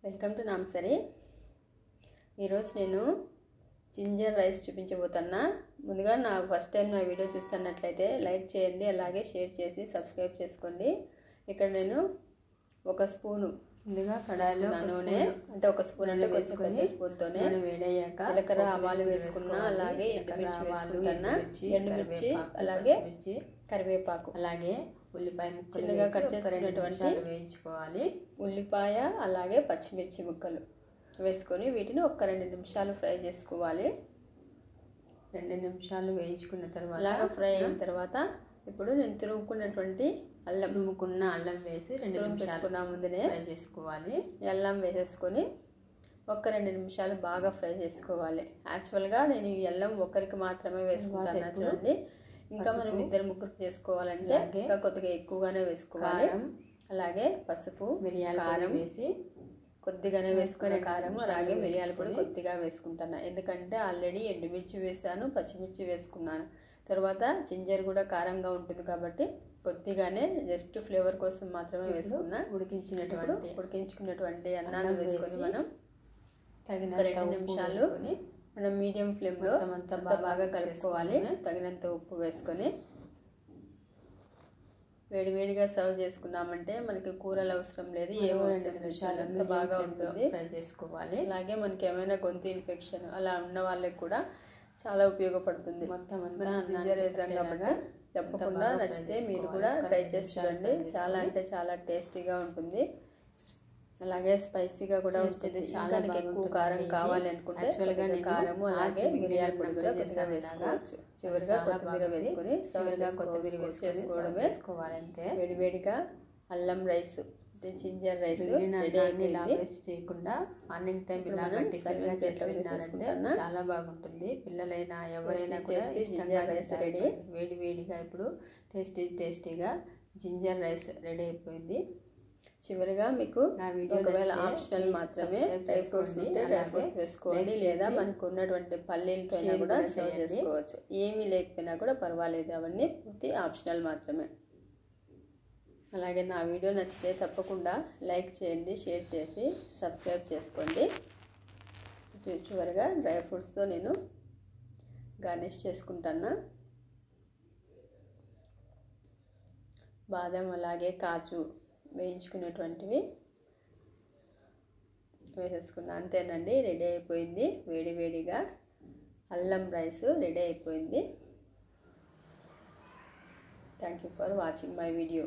Welcome to నామసరి. ఈరోజు నేను ginger rice చూపించబోతున్నా. ముందుగా నా ఫస్ట్ టైం నా వీడియో చూస్తున్నట్లయితే లైక్ చేయండి, అలాగే షేర్ చేసి సబ్స్క్రైబ్ చేసుకోండి. ఇక్కడ నేను ఒక స్పూను ముందుగా కడాయిలో నూనె అంటే ఒక స్పూన్ అంటే వేసుకొని స్పూన్తోనే నూనె వేడయ్యాక జీలకర్ర ఆవాలు వేసుకున్నా, అలాగే ఎండుమిర్చి వేసుకున్నా, ఎండుమిర్చి అలాగే కరివేపాకు అలాగే ఉల్లిపాయ ముక్కలు చిన్నగా కట్ చేసుకున్నటువంటి వేయించుకోవాలి. ఉల్లిపాయ అలాగే పచ్చిమిర్చి ముక్కలు వేసుకొని వీటిని ఒక 2 నిమిషాలు ఫ్రై చేసుకోవాలి. 2 నిమిషాలు వేయించుకున్న తర్వాత అలాగా ఫ్రై అయిన తర్వాత ఇప్పుడు నేను తురుముకున్నటువంటి అల్లం వేసి 2 నిమిషాలు ముందునే ఫ్రై చేసుకోవాలి. అల్లం వేసేసుకొని ఒక 2 నిమిషాలు బాగా ఫ్రై చేసుకోవాలి. యాక్చువల్గా నేను ఈ అల్లం ఒకరికి మాత్రమే వేసుకుంటాను చూడండి. ఇంకా మనం 2-3 చేసుకోవాలంటే ఇంకా కొద్దిగా ఎక్కువగానే వేసుకోవాలి. అలాగే పసుపు, మిరియాల కారం వేసి కొద్దిగానే వేసుకునే కారం, అలాగే మిరియాల పొడి కొద్దిగా వేసుకుంటాను. ఎందుకంటే ఆల్రెడీ ఎండుమిర్చి వేసాను, పచ్చిమిర్చి వేసుకున్నాను. తర్వాత జింజర్ కూడా కారంగా ఉంటుంది కాబట్టి కొద్దిగానే జస్ట్ ఫ్లేవర్ కోసం మాత్రమే వేసుకున్నా. ఉడికించుకున్నటువంటి అన్నాన్ని వేసుకొని మనం తగినంత 2 నిమిషాలు మనం మీడియం ఫ్లేమ్లో అంతా బాగా కలుపుకోవాలి. తగినంత ఉప్పు వేసుకొని వేడివేడిగా సర్వ్ చేసుకున్నామంటే మనకి కూరలు అవసరం లేదు, ఏమో 2 నిమిషాలు అంత బాగా ఉంటుంది ఫ్రై చేసుకోవాలి. అలాగే మనకి ఏమైనా గొంతు ఇన్ఫెక్షన్ అలా ఉన్న వాళ్ళకి కూడా చాలా ఉపయోగపడుతుంది. మొత్తం అంతా జింజర్ వేసాం కాబట్టి తప్పకుండా నచ్చితే మీరు కూడా ట్రై చేసి చూడండి. చాలా అంటే చాలా టేస్టీగా ఉంటుంది. అలాగే స్పైసీగా కూడా ఉంటుంది. చాలా ఎక్కువ కారం కావాలి అనుకుంటే కారము అలాగే మిరియాల పొడి కూడా కొద్దిగా వేసుకోవచ్చు. చివరిగా కొత్తిమీర వేసుకొని కొత్తిమీర వేసుకోవాలి. అంతే వేడివేడిగా అల్లం రైస్ జింజర్ రైస్ వేస్ట్ చేయకుండా మార్నింగ్ టైం ఇలాగా టిఫిన్గా చేసుకుంటే చాలా బాగుంటుంది. పిల్లలైనా ఎవరైనా జింజర్ రైస్ రెడీ. వేడివేడిగా ఇప్పుడు టేస్టీగా జింజర్ రైస్ రెడీ అయిపోయింది. చివరిగా మీకు నా వీడియో ఒకవేళ ఆప్షనల్ మాత్రమే డ్రై ఫ్రూట్స్ ఉంటే డ్రై ఫ్రూట్స్ వేసుకోండి, లేదా మనకు ఉన్నటువంటి పల్లీలతో కూడా సర్వ్ చేసుకోవచ్చు. ఏమీ లేకపోయినా కూడా పర్వాలేదు, అవన్నీ పూర్తి ఆప్షనల్ మాత్రమే. అలాగే నా వీడియో నచ్చితే తప్పకుండా లైక్ చేయండి, షేర్ చేసి సబ్స్క్రైబ్ చేసుకోండి. చివరిగా డ్రై ఫ్రూట్స్తో నేను గార్నిష్ చేసుకుంటాను. బాదం అలాగే కాజు వేయించుకునేటువంటివి వేసేసుకున్నా. అంతేనండి, రెడీ అయిపోయింది. వేడివేడిగా అల్లం రైస్ రెడీ అయిపోయింది. Thank you for watching my video.